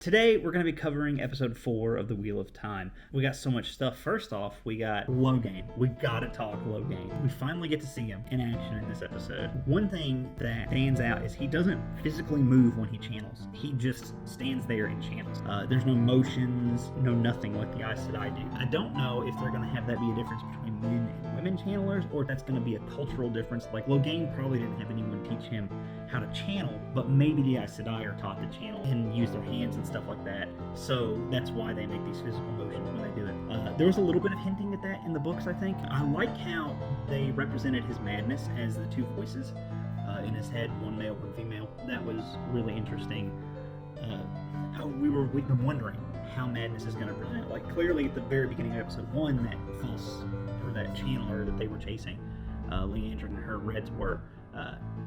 Today, we're going to be covering episode 4 of the Wheel of Time. We got so much stuff. First off, we got Logain. We gotta talk Logain. We finally get to see him in action in this episode. One thing that stands out is he doesn't physically move when he channels. He just stands there and channels. There's no motions, no nothing like the Aes Sedai do. I don't know if they're going to have that be a difference between men and women channelers, or if that's going to be a cultural difference. Like, Logain probably didn't have anyone teach him how to channel, but maybe the Aes Sedai are taught to channel and use their hands and stuff like that, so that's why they make these physical motions when they do it. There was a little bit of hinting at that in the books, I think. I like how they represented his madness as the two voices in his head, one male, one female. That was really interesting. We've been wondering how madness is going to present. Like, clearly at the very beginning of episode 1, that channeler that they were chasing, Leandrin and her Reds were,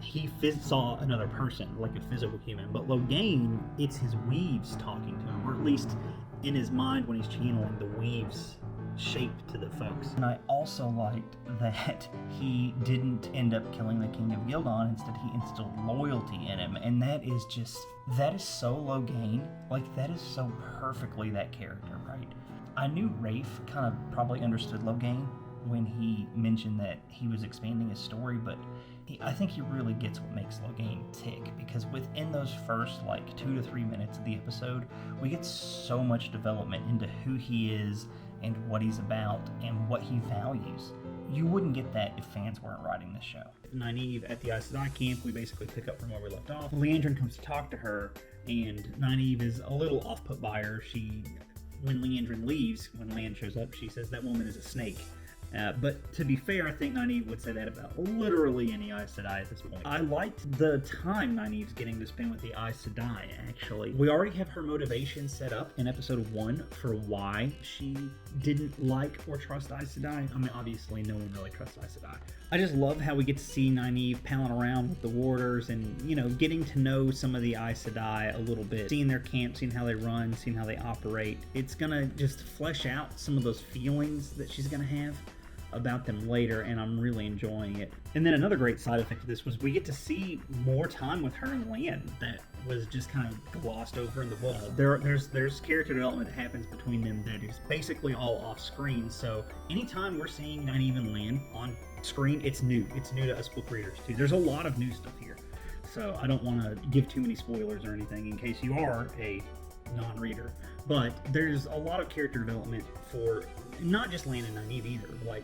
he saw another person, like a physical human. But Logain, it's his weaves talking to him, or at least in his mind when he's channeling, the weaves shape to the folks. And I also liked that he didn't end up killing the King of Gildon. Instead, he instilled loyalty in him, and that is so Logain. Like, that is so perfectly that character, right? I knew Rafe kind of probably understood Logain when he mentioned that he was expanding his story, but I think he really gets what makes Logain tick, because within those first 2 to 3 minutes of the episode, we get so much development into who he is and what he's about and what he values. You wouldn't get that if fans weren't writing this show. Nynaeve at the Aes Sedai camp, we basically pick up from where we left off. Leandrin comes to talk to her, and Nynaeve is a little off-put by her. When Leandrin leaves, when Lan shows up, she says that woman is a snake. But to be fair, I think Nynaeve would say that about literally any Aes Sedai at this point. I liked the time Nynaeve's getting to spend with the Aes Sedai, actually. We already have her motivation set up in episode 1 for why she didn't like or trust Aes Sedai. I mean, obviously, no one really trusts Aes Sedai. I just love how we get to see Nynaeve palling around with the warders and, getting to know some of the Aes Sedai a little bit. Seeing their camp, seeing how they run, seeing how they operate. It's gonna just flesh out some of those feelings that she's gonna have about them later, and I'm really enjoying it. And then another great side effect of this was we get to see more time with her and Lan that was just kind of glossed over in the book. There's character development that happens between them that is basically all off screen, so anytime we're seeing Nynaeve and Lan on screen, it's new. It's new to us book readers too. There's a lot of new stuff here, so I don't want to give too many spoilers or anything in case you are a non-reader, but there's a lot of character development for not just Lan and Nynaeve either, like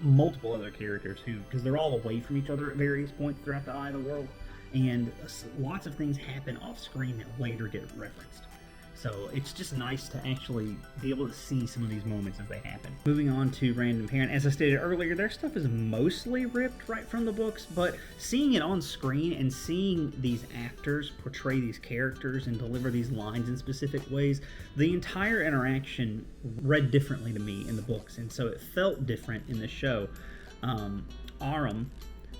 multiple other characters because they're all away from each other at various points throughout the Eye of the World, and lots of things happen off screen that later get referenced. So it's just nice to actually be able to see some of these moments as they happen. Moving on to Random Parent, as I stated earlier, their stuff is mostly ripped right from the books, but seeing it on screen and seeing these actors portray these characters and deliver these lines in specific ways, the entire interaction read differently to me in the books, and so it felt different in the show. Aram,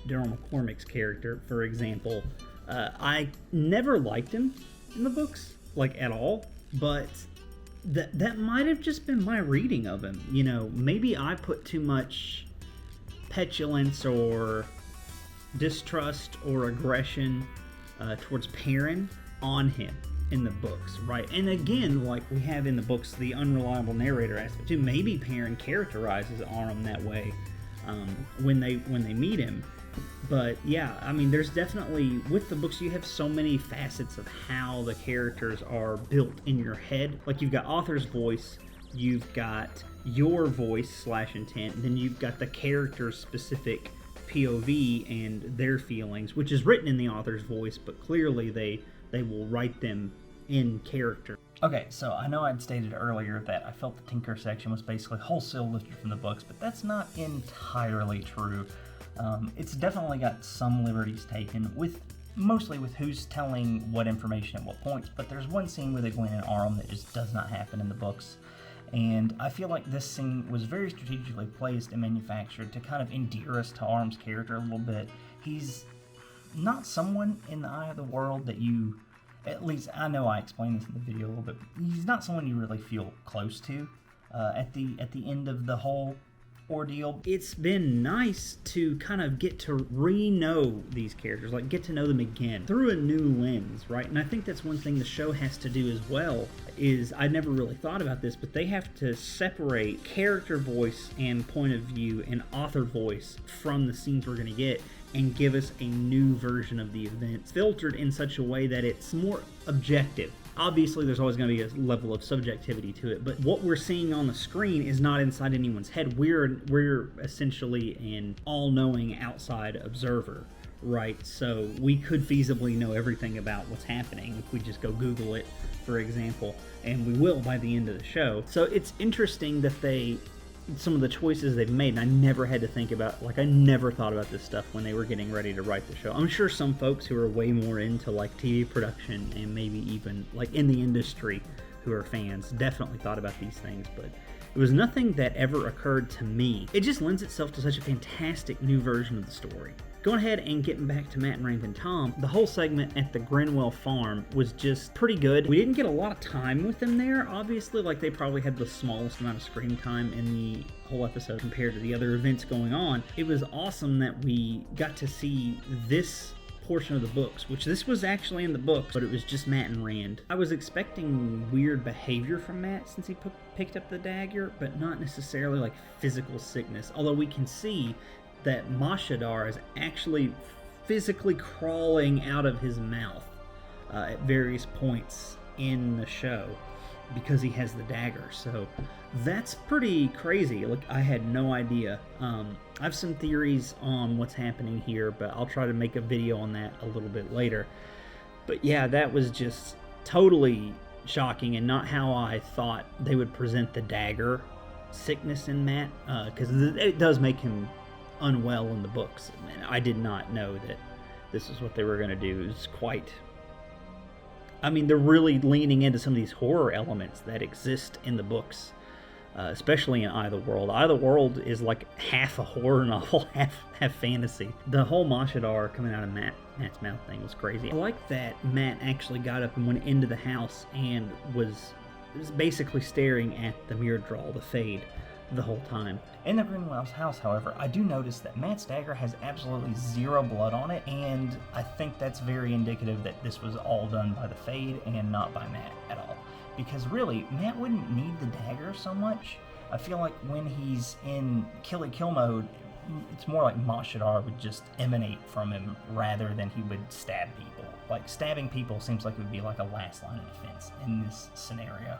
Daryl McCormick's character, for example, I never liked him in the books, at all, but that might have just been my reading of him. Maybe I put too much petulance or distrust or aggression towards Perrin on him in the books, right? And again, like we have in the books, the unreliable narrator aspect too. Maybe Perrin characterizes Aram that way when they meet him. But yeah, I mean, there's definitely, with the books, you have so many facets of how the characters are built in your head. Like, you've got author's voice, you've got your voice / intent, then you've got the character's specific POV and their feelings, which is written in the author's voice, but clearly they will write them in character. Okay, so I know I'd stated earlier that I felt the Tinker section was basically wholesale lifted from the books, but that's not entirely true. It's definitely got some liberties taken, mostly with who's telling what information at what points, but there's one scene with Egwene and Aram that just does not happen in the books, and I feel like this scene was very strategically placed and manufactured to kind of endear us to Aram's character a little bit. He's not someone in the Eye of the World that you, at least I know I explained this in the video a little bit, he's not someone you really feel close to. At the end of the whole ordeal. It's been nice to kind of get to re-know these characters, like get to know them again through a new lens, right? And I think that's one thing the show has to do as well, is I never really thought about this, but they have to separate character voice and point of view and author voice from the scenes we're going to get and give us a new version of the events, filtered in such a way that it's more objective. Obviously, there's always going to be a level of subjectivity to it, but what we're seeing on the screen is not inside anyone's head. We're essentially an all-knowing outside observer, right? So we could feasibly know everything about what's happening if we just go Google it, for example, and we will by the end of the show. So it's interesting that some of the choices they've made, and I never had to think about, like, I never thought about this stuff when they were getting ready to write the show. I'm sure some folks who are way more into, like, TV production and maybe even, like, in the industry who are fans definitely thought about these things, but it was nothing that ever occurred to me. It just lends itself to such a fantastic new version of the story. Going ahead and getting back to Matt and Rand and Tom, the whole segment at the Grenwell farm was just pretty good. We didn't get a lot of time with them there, obviously, like they probably had the smallest amount of screen time in the whole episode compared to the other events going on. It was awesome that we got to see this portion of the books, which this was actually in the books, but it was just Matt and Rand. I was expecting weird behavior from Matt since he picked up the dagger, but not necessarily like physical sickness, although we can see that Mashadar is actually physically crawling out of his mouth at various points in the show because he has the dagger. So that's pretty crazy. Like, I had no idea. I have some theories on what's happening here, but I'll try to make a video on that a little bit later. But yeah, that was just totally shocking and not how I thought they would present the dagger sickness in Matt, because it does make him unwell in the books. And I did not know that this is what they were going to do. It was quite... I mean, they're really leaning into some of these horror elements that exist in the books, especially in Eye of the World. Eye of the World is like half a horror novel, half fantasy. The whole Mashadar coming out of Matt's mouth thing was crazy. I like that Matt actually got up and went into the house and was basically staring at the mirror draw, the fade, the whole time. In the Greenwell's house, however, I do notice that Matt's dagger has absolutely zero blood on it, and I think that's very indicative that this was all done by the Fade and not by Matt at all. Because really, Matt wouldn't need the dagger so much. I feel like when he's in kill mode, it's more like Mashadar would just emanate from him rather than he would stab people. Like, stabbing people seems like it would be like a last line of defense in this scenario.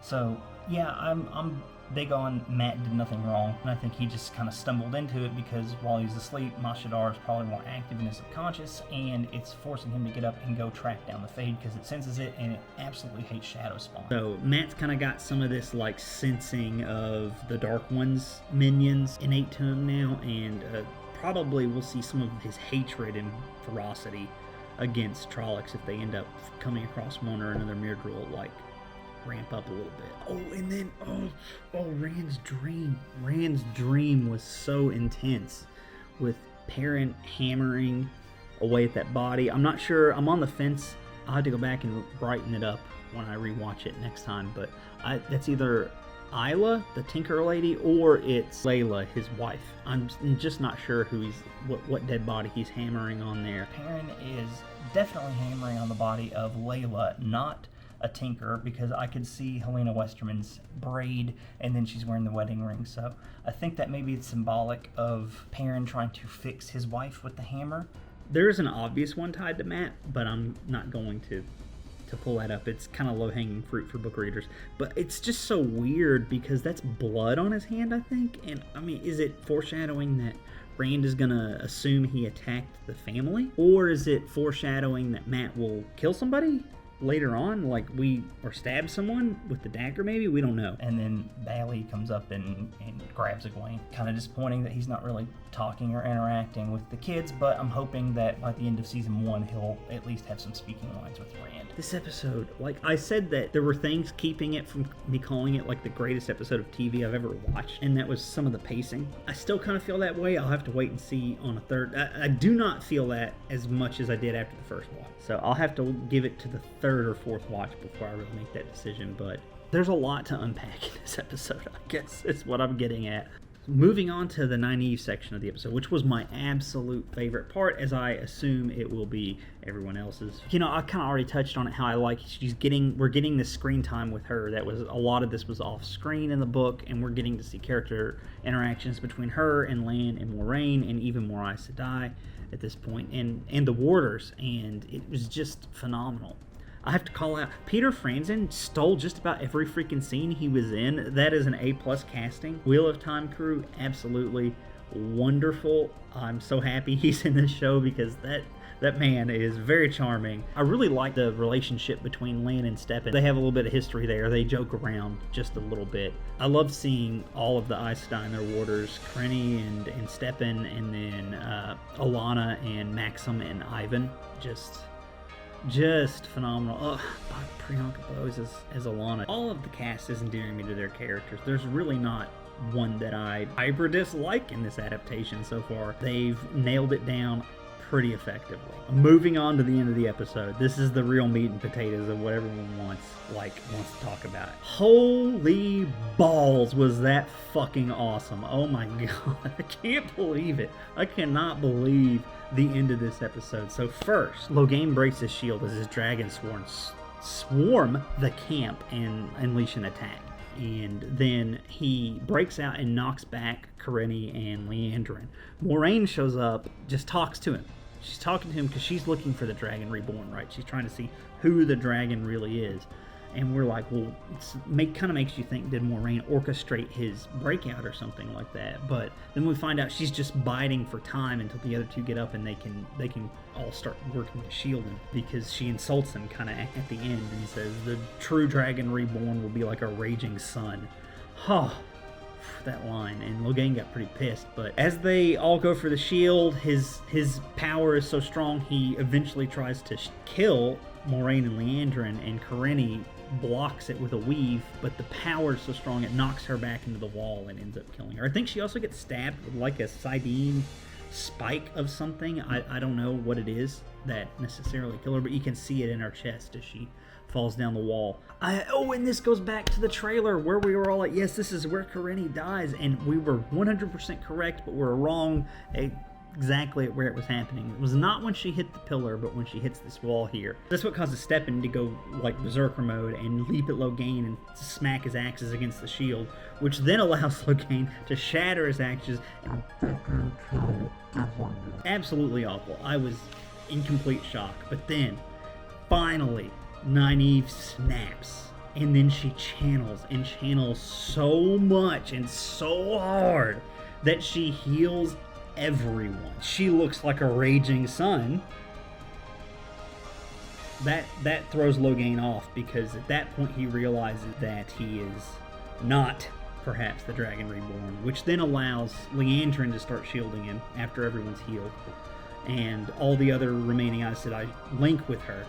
So yeah, I'm big on Matt did nothing wrong, and I think he just kind of stumbled into it because while he's asleep, Mashadar is probably more active in his subconscious, and it's forcing him to get up and go track down the Fade because it senses it, and it absolutely hates Shadow Spawn. So Matt's kind of got some of this like sensing of the Dark One's minions innate to him now, and probably we'll see some of his hatred and ferocity against Trollocs if they end up coming across one or another Myrddraal, like ramp up a little bit. Oh, and then Rand's dream was so intense with Perrin hammering away at that body. I'm not sure, I'm on the fence. I'll have to go back and brighten it up when I rewatch it next time, but that's either Isla, the Tinker Lady, or it's Layla, his wife. I'm just not sure who what dead body he's hammering on there. Perrin is definitely hammering on the body of Layla, not a Tinker, because I could see Helena Westerman's braid and then she's wearing the wedding ring, so I think that maybe it's symbolic of Perrin trying to fix his wife with the hammer. There's an obvious one tied to Matt, but I'm not going to pull that up. It's kind of low-hanging fruit for book readers, but it's just so weird because that's blood on his hand, I think. And I mean, is it foreshadowing that Rand is gonna assume he attacked the family, or is it foreshadowing that Matt will kill somebody later on, like or stab someone with the dagger maybe? We don't know. And then Bailey comes up and grabs Egwene. Kind of disappointing that he's not really talking or interacting with the kids, but I'm hoping that by the end of season 1 he'll at least have some speaking lines with Rand. This episode, like I said, that there were things keeping it from me calling it like the greatest episode of TV I've ever watched, and that was some of the pacing. I still kind of feel that way. I'll have to wait and see on a third. I do not feel that as much as I did after the first watch, so I'll have to give it to the third or fourth watch before I really make that decision. But there's a lot to unpack in this episode, I guess is what I'm getting at. Moving on to the Nynaeve section of the episode, which was my absolute favorite part, as I assume it will be everyone else's. You know, I kind of already touched on it, how I like we're getting this screen time with her. That was, a lot of this was off screen in the book, and we're getting to see character interactions between her and Lan and Moiraine, and even more Aes Sedai at this point, and the Warders, and it was just phenomenal. I have to call out, Peter Franzen stole just about every freaking scene he was in. That is an A+ casting. Wheel of Time crew, absolutely wonderful. I'm so happy he's in this show, because that man is very charming. I really like the relationship between Lan and Steppen. They have a little bit of history there. They joke around just a little bit. I love seeing all of the Aes Sedai and their warders, Krenny and Steppen, and then Alana and Maxim and Ivan. Just phenomenal. Oh, Priyanka Bose as Alana. All of the cast is endearing me to their characters. There's really not one that I hyper dislike in this adaptation so far. They've nailed it down pretty effectively. Moving on to the end of the episode. This is the real meat and potatoes of what everyone wants to talk about. Holy balls, was that fucking awesome. Oh my god, I can't believe it. I cannot believe the end of this episode. So first, Logain breaks his shield as his dragon swarm the camp and unleash an attack. And then he breaks out and knocks back Krenny and Liandrin. Moiraine shows up, just talks to him. She's talking to him because she's looking for the Dragon Reborn, right? She's trying to see who the dragon really is. And we're like, well, kind of makes you think, did Moiraine orchestrate his breakout or something like that? But then we find out she's just biding for time until the other two get up and they can all start working to shield him, because she insults him kind of at the end and says the true Dragon Reborn will be like a raging sun. Oh, that line, and Logain got pretty pissed. But as they all go for the shield, his power is so strong, he eventually tries to kill Moiraine and Liandrin, and Krenny blocks it with a weave, but the power is so strong it knocks her back into the wall and ends up killing her. I think she also gets stabbed with like a sardine spike of something. I don't know what it is that necessarily killed her, but you can see it in her chest as she falls down the wall. And this goes back to the trailer where we were all like, yes, this is where Krenny dies, and we were 100% correct, but we're wrong exactly at where it was happening. It was not when she hit the pillar, but when she hits this wall here. That's what causes Steppen to go like berserker mode and leap at Logain and smack his axes against the shield, which then allows Logain to shatter his axes and absolutely awful. I was in complete shock. But then, finally, Nynaeve snaps, and then she channels so much and so hard that she heals everyone. She looks like a raging sun. That throws Logain off, because at that point he realizes that he is not perhaps the Dragon Reborn, which then allows Liandrin to start shielding him after everyone's healed, and all the other remaining Aes Sedai link with her,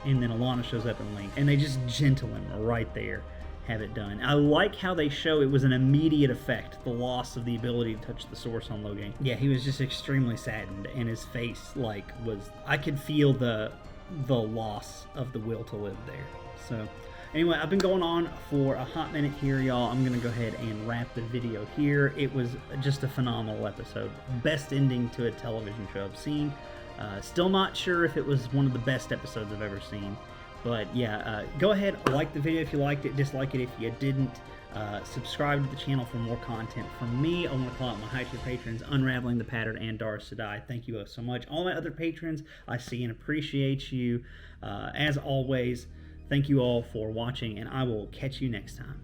and then Alana shows up and link, and they just gentle him right there. Have it done. I like how they show it was an immediate effect, the loss of the ability to touch the source on Logain. Yeah, he was just extremely saddened, and his face I could feel the loss of the will to live there. So anyway, I've been going on for a hot minute here, y'all. I'm gonna go ahead and wrap the video here. It was just a phenomenal episode. Best ending to a television show I've seen. Still not sure if it was one of the best episodes I've ever seen. But yeah, go ahead, like the video if you liked it, dislike it if you didn't. Subscribe to the channel for more content from me. I want to call out my high-tier patrons, Unraveling the Pattern and Dara Sedai. Thank you so much. All my other patrons, I see and appreciate you. As always, thank you all for watching, and I will catch you next time.